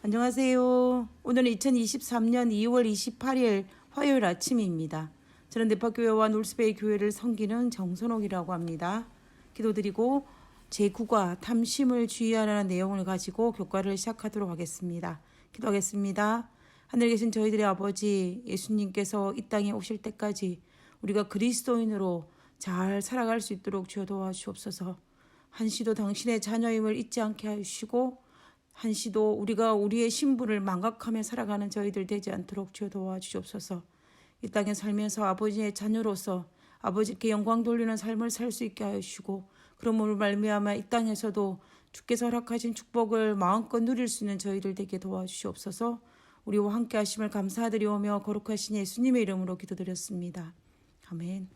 안녕하세요. 오늘은 2023년 2월 28일 화요일 아침입니다. 저는 대파교회와 놀스베이 교회를 섬기는 정선옥이라고 합니다. 기도드리고 제9과 탐심을 주의하라는 내용을 가지고 교과를 시작하도록 하겠습니다. 기도하겠습니다. 하늘에 계신 저희들의 아버지, 예수님께서 이 땅에 오실 때까지 우리가 그리스도인으로 잘 살아갈 수 있도록 주여 도와주옵소서. 한시도 당신의 자녀임을 잊지 않게 하시고 한시도 우리가 우리의 신분을 망각하며 살아가는 저희들 되지 않도록 주여 도와주옵소서. 이 땅에 살면서 아버지의 자녀로서 아버지께 영광 돌리는 삶을 살 수 있게 하시고 그러므로 말미암아 이 땅에서도 주께서 허락하신 축복을 마음껏 누릴 수 있는 저희들 되게 도와주시옵소서. 우리와 함께 하심을 감사드리오며 거룩하신 예수님의 이름으로 기도드렸습니다. 아멘.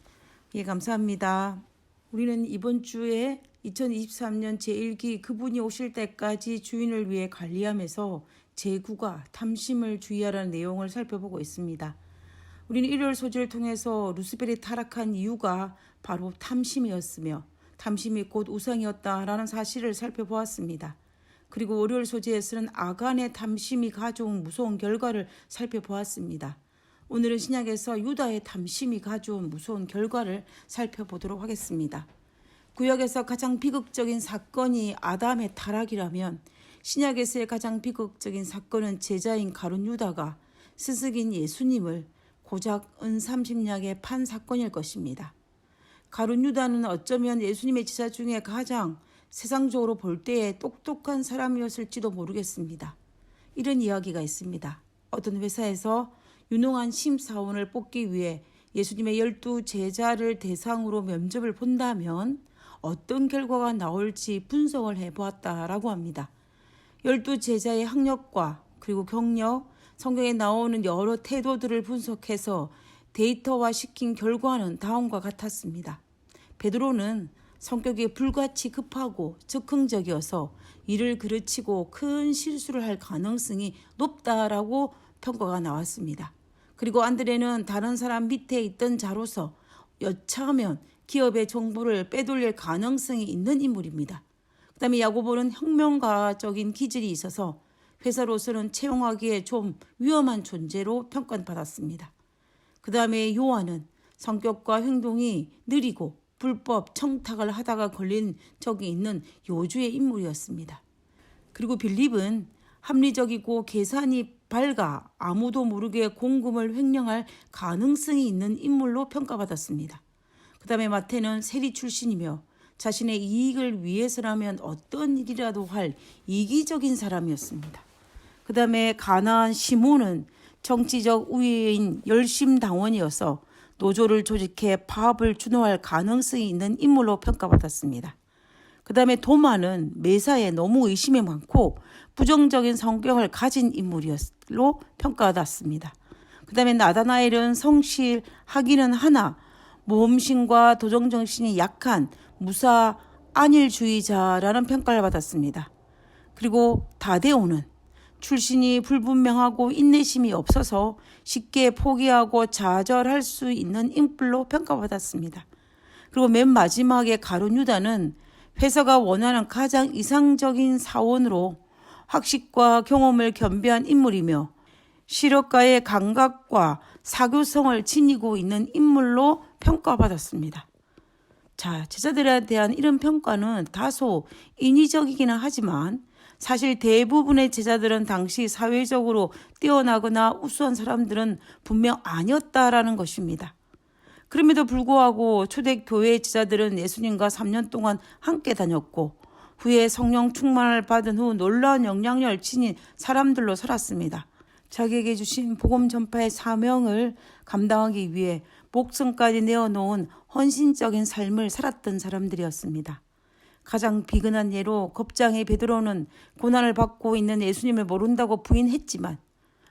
예, 감사합니다. 우리는 이번 주에 2023년 제1기 그분이 오실 때까지 주인을 위해 관리하면서 제9과 탐심을 주의하라는 내용을 살펴보고 있습니다. 우리는 일요일 소재를 통해서 루스벨이 타락한 이유가 바로 탐심이었으며 탐심이 곧 우상이었다라는 사실을 살펴보았습니다. 그리고 월요일 소재에서는 아간의 탐심이 가져온 무서운 결과를 살펴보았습니다. 오늘은 신약에서 유다의 탐심이 가져온 무서운 결과를 살펴보도록 하겠습니다. 구약에서 가장 비극적인 사건이 아담의 타락이라면 신약에서의 가장 비극적인 사건은 제자인 가룟 유다가 스승인 예수님을 고작 은 30냥에 판 사건일 것입니다. 가룟 유다는 어쩌면 예수님의 제자 중에 가장 세상적으로 볼 때에 똑똑한 사람이었을지도 모르겠습니다. 이런 이야기가 있습니다. 어떤 회사에서 유능한 심사원을 뽑기 위해 예수님의 12 제자를 대상으로 면접을 본다면 어떤 결과가 나올지 분석을 해보았다라고 합니다. 12 제자의 학력과 그리고 경력, 성경에 나오는 여러 태도들을 분석해서 데이터화시킨 결과는 다음과 같았습니다. 베드로는 성격이 불같이 급하고 즉흥적이어서 일을 그르치고 큰 실수를 할 가능성이 높다라고 평가가 나왔습니다. 그리고 안드레는 다른 사람 밑에 있던 자로서 여차하면 기업의 정보를 빼돌릴 가능성이 있는 인물입니다. 그 다음에 야고보는 혁명가적인 기질이 있어서 회사로서는 채용하기에 좀 위험한 존재로 평가받았습니다. 그 다음에 요한은 성격과 행동이 느리고 불법 청탁을 하다가 걸린 적이 있는 요주의 인물이었습니다. 그리고 빌립은 합리적이고 계산이 밝아 아무도 모르게 공금을 횡령할 가능성이 있는 인물로 평가받았습니다. 그 다음에 마태는 세리 출신이며 자신의 이익을 위해서라면 어떤 일이라도 할 이기적인 사람이었습니다. 그 다음에 가나안 시몬은 정치적 우위인 열심당원이어서 노조를 조직해 파업을 주도할 가능성이 있는 인물로 평가받았습니다. 그 다음에 도마는 매사에 너무 의심이 많고 부정적인 성격을 가진 인물로 평가받았습니다. 그 다음에 나다나엘은 성실하기는 하나 모험심과 도전정신이 약한 무사 안일주의자라는 평가를 받았습니다. 그리고 다데오는 출신이 불분명하고 인내심이 없어서 쉽게 포기하고 좌절할 수 있는 인물로 평가받았습니다. 그리고 맨 마지막에 가룟 유다는 회사가 원하는 가장 이상적인 사원으로 학식과 경험을 겸비한 인물이며 실업가의 감각과 사교성을 지니고 있는 인물로 평가받았습니다. 자, 제자들에 대한 이런 평가는 다소 인위적이기는 하지만 사실 대부분의 제자들은 당시 사회적으로 뛰어나거나 우수한 사람들은 분명 아니었다라는 것입니다. 그럼에도 불구하고 초대교회 제자들은 예수님과 3년 동안 함께 다녔고 후에 성령 충만을 받은 후 놀라운 영향력을 지닌 사람들로 살았습니다. 자기에게 주신 복음 전파의 사명을 감당하기 위해 목숨까지 내어놓은 헌신적인 삶을 살았던 사람들이었습니다. 가장 비근한 예로 겁장의 베드로는 고난을 받고 있는 예수님을 모른다고 부인했지만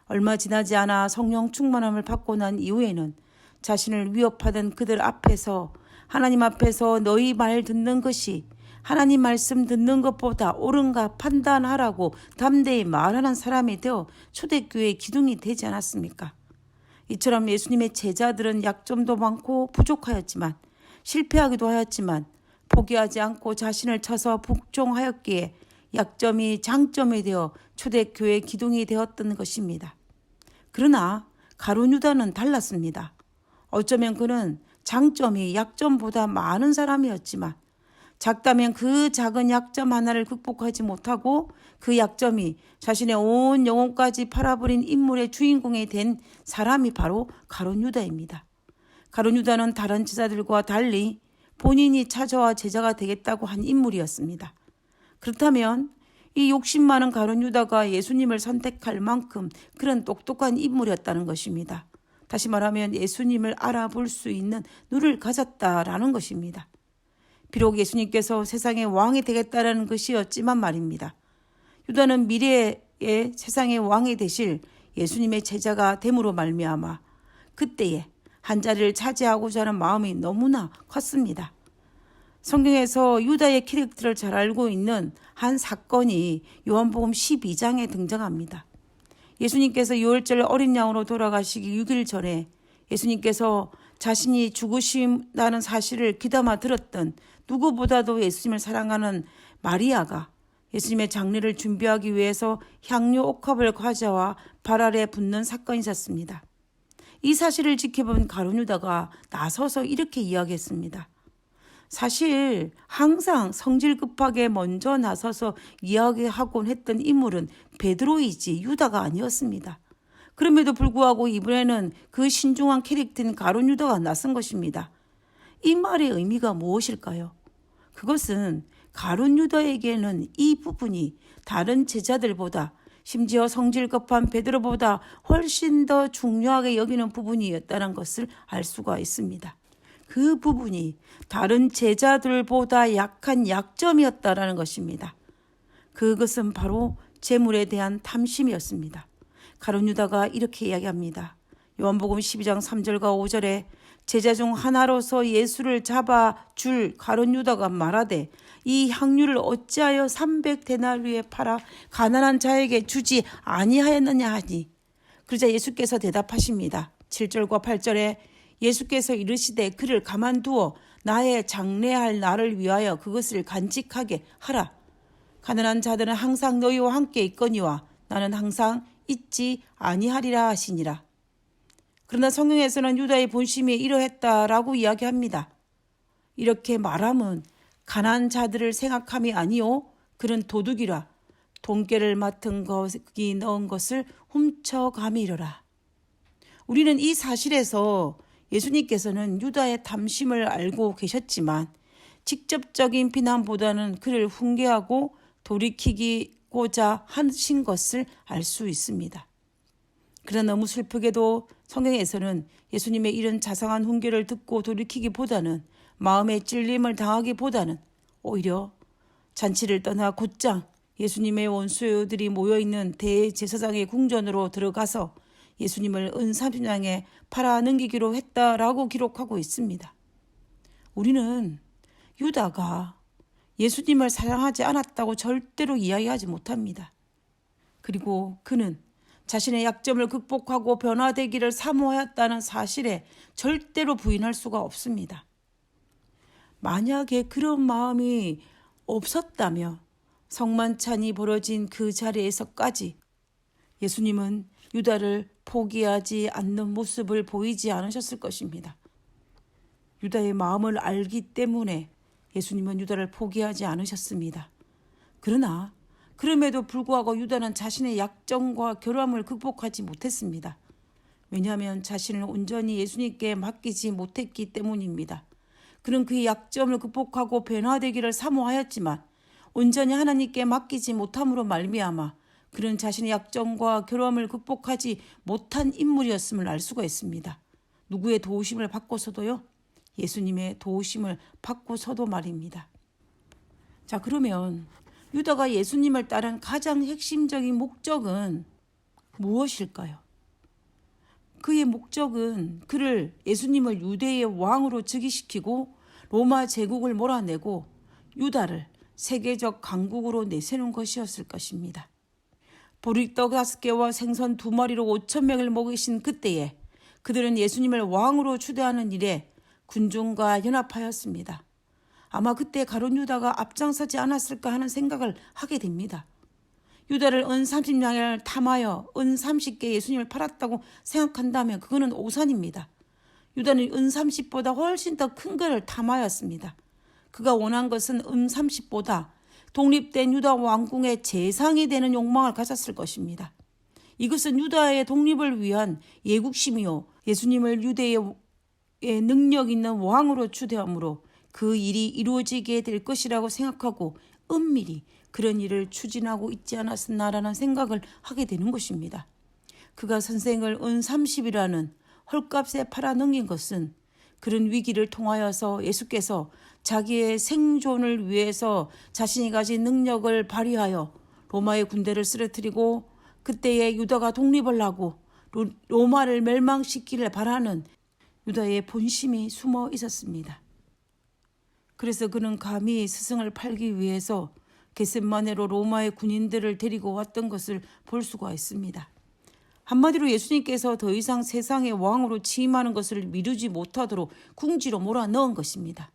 얼마 지나지 않아 성령 충만함을 받고 난 이후에는 자신을 위협하던 그들 앞에서 하나님 앞에서 너희 말 듣는 것이 하나님 말씀 듣는 것보다 옳은가 판단하라고 담대히 말하는 사람이 되어 초대교회의 기둥이 되지 않았습니까? 이처럼 예수님의 제자들은 약점도 많고 부족하였지만 실패하기도 하였지만 포기하지 않고 자신을 쳐서 복종하였기에 약점이 장점이 되어 초대교회 기둥이 되었던 것입니다. 그러나 가룟 유다는 달랐습니다. 어쩌면 그는 장점이 약점보다 많은 사람이었지만 작다면 그 작은 약점 하나를 극복하지 못하고 그 약점이 자신의 온 영혼까지 팔아버린 인물의 주인공이 된 사람이 바로 가룟 유다입니다. 가룟 유다는 다른 제자들과 달리 본인이 찾아와 제자가 되겠다고 한 인물이었습니다. 그렇다면 이 욕심 많은 가룟 유다가 예수님을 선택할 만큼 그런 똑똑한 인물이었다는 것입니다. 다시 말하면 예수님을 알아볼 수 있는 눈을 가졌다라는 것입니다. 비록 예수님께서 세상의 왕이 되겠다라는 것이었지만 말입니다. 유다는 미래의 세상의 왕이 되실 예수님의 제자가 됨으로 말미암아 그때에 한 자리를 차지하고자 하는 마음이 너무나 컸습니다. 성경에서 유다의 캐릭터를 잘 알고 있는 한 사건이 요한복음 12장에 등장합니다. 예수님께서 유월절 어린 양으로 돌아가시기 6일 전에 예수님께서 자신이 죽으신다는 사실을 귀담아 들었던 누구보다도 예수님을 사랑하는 마리아가 예수님의 장례를 준비하기 위해서 향료 옥합을 가져와 발 아래 붓는 사건이 있었습니다. 이 사실을 지켜본 가룟 유다가 나서서 이렇게 이야기했습니다. 사실 항상 성질 급하게 먼저 나서서 이야기하곤 했던 인물은 베드로이지 유다가 아니었습니다. 그럼에도 불구하고 이번에는 그 신중한 캐릭터인 가룟 유다가 나선 것입니다. 이 말의 의미가 무엇일까요? 그것은 가룟 유다에게는 이 부분이 다른 제자들보다 심지어 성질 급한 베드로보다 훨씬 더 중요하게 여기는 부분이었다는 것을 알 수가 있습니다. 그 부분이 다른 제자들보다 약한 약점이었다라는 것입니다. 그것은 바로 재물에 대한 탐심이었습니다. 가룟 유다가 이렇게 이야기합니다. 요한복음 12장 3절과 5절에 제자 중 하나로서 예수를 잡아줄 가룟 유다가 말하되 이 향유를 어찌하여 300데나리오에 팔아 가난한 자에게 주지 아니하였느냐 하니 그러자 예수께서 대답하십니다. 7절과 8절에 예수께서 이르시되 그를 가만두어 나의 장례할 날을 위하여 그것을 간직하게 하라. 가난한 자들은 항상 너희와 함께 있거니와 나는 항상 있지 아니하리라 하시니라. 그러나 성경에서는 유다의 본심이 이러했다라고 이야기합니다. 이렇게 말함은 가난한 자들을 생각함이 아니요 그는 도둑이라 돈깨를 맡은 것이 넣은 것을 훔쳐가미려라. 우리는 이 사실에서 예수님께서는 유다의 탐심을 알고 계셨지만 직접적인 비난보다는 그를 훈계하고 돌이키고자 하신 것을 알 수 있습니다. 그러나 너무 슬프게도 성경에서는 예수님의 이런 자상한 훈계를 듣고 돌이키기보다는 마음의 찔림을 당하기보다는 오히려 잔치를 떠나 곧장 예수님의 원수들이 모여있는 대제사장의 궁전으로 들어가서 예수님을 은사순양에 팔아 넘기기로 했다라고 기록하고 있습니다. 우리는 유다가 예수님을 사랑하지 않았다고 절대로 이야기하지 못합니다. 그리고 그는 자신의 약점을 극복하고 변화되기를 사모하였다는 사실에 절대로 부인할 수가 없습니다. 만약에 그런 마음이 없었다면 성만찬이 벌어진 그 자리에서까지 예수님은 유다를 포기하지 않는 모습을 보이지 않으셨을 것입니다. 유다의 마음을 알기 때문에 예수님은 유다를 포기하지 않으셨습니다. 그러나 그럼에도 불구하고 유다는 자신의 약점과 결함을 극복하지 못했습니다. 왜냐하면 자신을 온전히 예수님께 맡기지 못했기 때문입니다. 그는 그의 약점을 극복하고 변화되기를 사모하였지만 온전히 하나님께 맡기지 못함으로 말미암아 그는 자신의 약점과 결함을 극복하지 못한 인물이었음을 알 수가 있습니다. 누구의 도우심을 받고서도요? 예수님의 도우심을 받고서도 말입니다. 자, 그러면 유다가 예수님을 따른 가장 핵심적인 목적은 무엇일까요? 그의 목적은 그를 예수님을 유대의 왕으로 즉위시키고 로마 제국을 몰아내고 유다를 세계적 강국으로 내세우는 것이었을 것입니다. 보리떡 5개와 생선 2마리로 5,000명을 먹이신 그때에 그들은 예수님을 왕으로 추대하는 일에 군중과 연합하였습니다. 아마 그때 가룟 유다가 앞장서지 않았을까 하는 생각을 하게 됩니다. 유다를 은 30냥을 탐하여 은 30개 예수님을 팔았다고 생각한다면 그거는 오산입니다. 유다는 은 30보다 훨씬 더 큰 것을 탐하였습니다. 그가 원한 것은 은 30보다 독립된 유다 왕궁의 재상이 되는 욕망을 가졌을 것입니다. 이것은 유다의 독립을 위한 예국심이요 예수님을 유대의 능력 있는 왕으로 추대하므로 그 일이 이루어지게 될 것이라고 생각하고 은밀히 그런 일을 추진하고 있지 않았나라는 생각을 하게 되는 것입니다. 그가 선생을 은 30이라는 헐값에 팔아넘긴 것은 그런 위기를 통하여서 예수께서 자기의 생존을 위해서 자신이 가진 능력을 발휘하여 로마의 군대를 쓰러뜨리고 그때의 유다가 독립을 하고 로마를 멸망시키기를 바라는 유다의 본심이 숨어 있었습니다. 그래서 그는 감히 스승을 팔기 위해서 겟셋마네로 로마의 군인들을 데리고 왔던 것을 볼 수가 있습니다. 한마디로 예수님께서 더 이상 세상의 왕으로 취임하는 것을 미루지 못하도록 궁지로 몰아넣은 것입니다.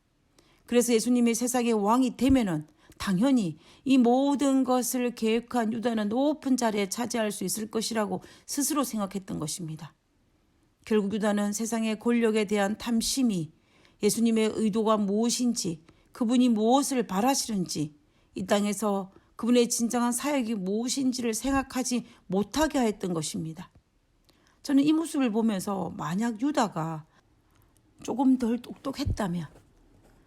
그래서 예수님이 세상의 왕이 되면은 당연히 이 모든 것을 계획한 유다는 높은 자리에 차지할 수 있을 것이라고 스스로 생각했던 것입니다. 결국 유다는 세상의 권력에 대한 탐심이 예수님의 의도가 무엇인지 그분이 무엇을 바라시는지 이 땅에서 그분의 진정한 사역이 무엇인지를 생각하지 못하게 했던 것입니다. 저는 이 모습을 보면서 만약 유다가 조금 덜 똑똑했다면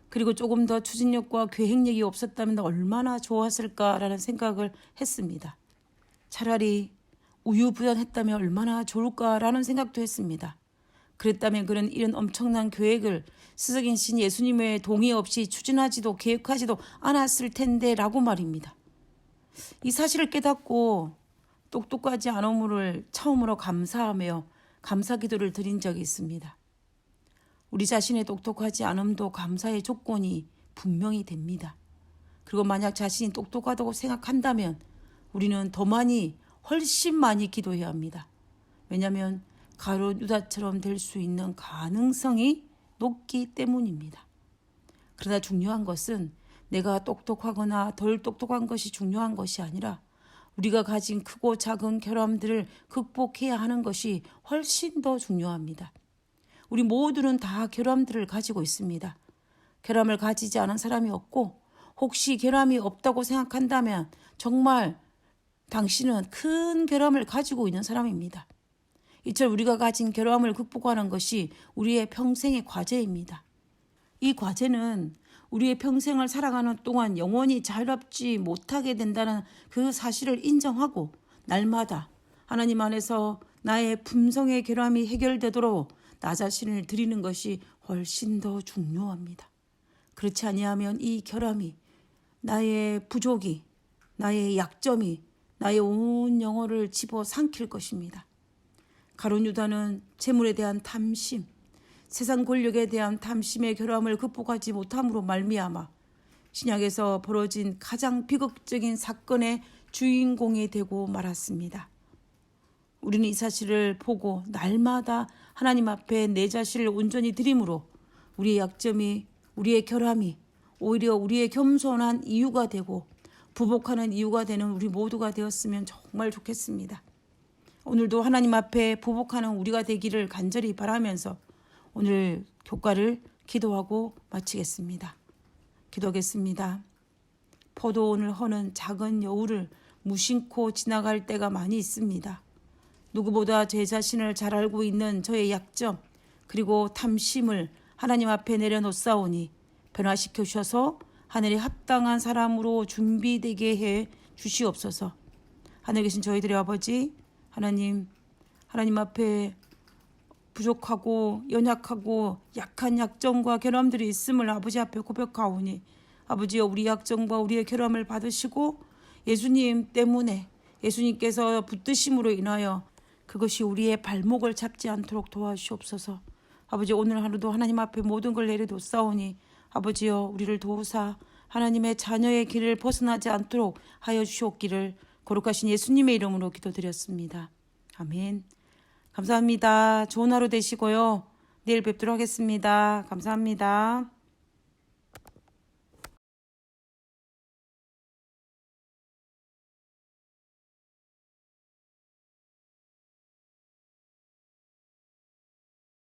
그리고 조금 더 추진력과 계획력이 없었다면 얼마나 좋았을까라는 생각을 했습니다. 차라리 우유부단했다면 얼마나 좋을까라는 생각도 했습니다. 그랬다면 그는 이런 엄청난 계획을 스승이신 예수님의 동의 없이 추진하지도 계획하지도 않았을 텐데 라고 말입니다. 이 사실을 깨닫고 똑똑하지 않음을 처음으로 감사하며 감사 기도를 드린 적이 있습니다. 우리 자신의 똑똑하지 않음도 감사의 조건이 분명히 됩니다. 그리고 만약 자신이 똑똑하다고 생각한다면 우리는 더 많이 훨씬 많이 기도해야 합니다. 왜냐하면 가룟 유다처럼 될 수 있는 가능성이 높기 때문입니다. 그러나 중요한 것은 내가 똑똑하거나 덜 똑똑한 것이 중요한 것이 아니라 우리가 가진 크고 작은 결함들을 극복해야 하는 것이 훨씬 더 중요합니다. 우리 모두는 다 결함들을 가지고 있습니다. 결함을 가지지 않은 사람이 없고 혹시 결함이 없다고 생각한다면 정말 당신은 큰 결함을 가지고 있는 사람입니다. 이처럼 우리가 가진 결함을 극복하는 것이 우리의 평생의 과제입니다. 이 과제는 우리의 평생을 살아가는 동안 영원히 자유롭지 못하게 된다는 그 사실을 인정하고 날마다 하나님 안에서 나의 품성의 결함이 해결되도록 나 자신을 드리는 것이 훨씬 더 중요합니다. 그렇지 아니하면 이 결함이 나의 부족이 나의 약점이 나의 온 영혼을 집어삼킬 것입니다. 가룟 유다는 재물에 대한 탐심, 세상 권력에 대한 탐심의 결함을 극복하지 못함으로 말미암아 신약에서 벌어진 가장 비극적인 사건의 주인공이 되고 말았습니다. 우리는 이 사실을 보고 날마다 하나님 앞에 내 자신을 온전히 드림으로 우리의 약점이 우리의 결함이 오히려 우리의 겸손한 이유가 되고 부복하는 이유가 되는 우리 모두가 되었으면 정말 좋겠습니다. 오늘도 하나님 앞에 부복하는 우리가 되기를 간절히 바라면서 오늘 교과를 기도하고 마치겠습니다. 기도하겠습니다. 포도원을 허는 작은 여우를 무심코 지나갈 때가 많이 있습니다. 누구보다 제 자신을 잘 알고 있는 저의 약점 그리고 탐심을 하나님 앞에 내려놓사오니 변화시켜 주셔서 하늘에 합당한 사람으로 준비되게 해 주시옵소서. 하늘에 계신 저희들의 아버지 하나님 앞에 부족하고 연약하고 약한 약점과 결함들이 있음을 아버지 앞에 고백하오니 아버지여 우리 약점과 우리의 결함을 받으시고 예수님 때문에 예수님께서 붙드심으로 인하여 그것이 우리의 발목을 잡지 않도록 도와주시옵소서. 아버지 오늘 하루도 하나님 앞에 모든 걸 내려놓사오니 아버지여 우리를 도우사 하나님의 자녀의 길을 벗어나지 않도록 하여 주시옵기를 거룩하신 예수님의 이름으로 기도드렸습니다. 아멘. 감사합니다. 좋은 하루 되시고요. 내일 뵙도록 하겠습니다. 감사합니다.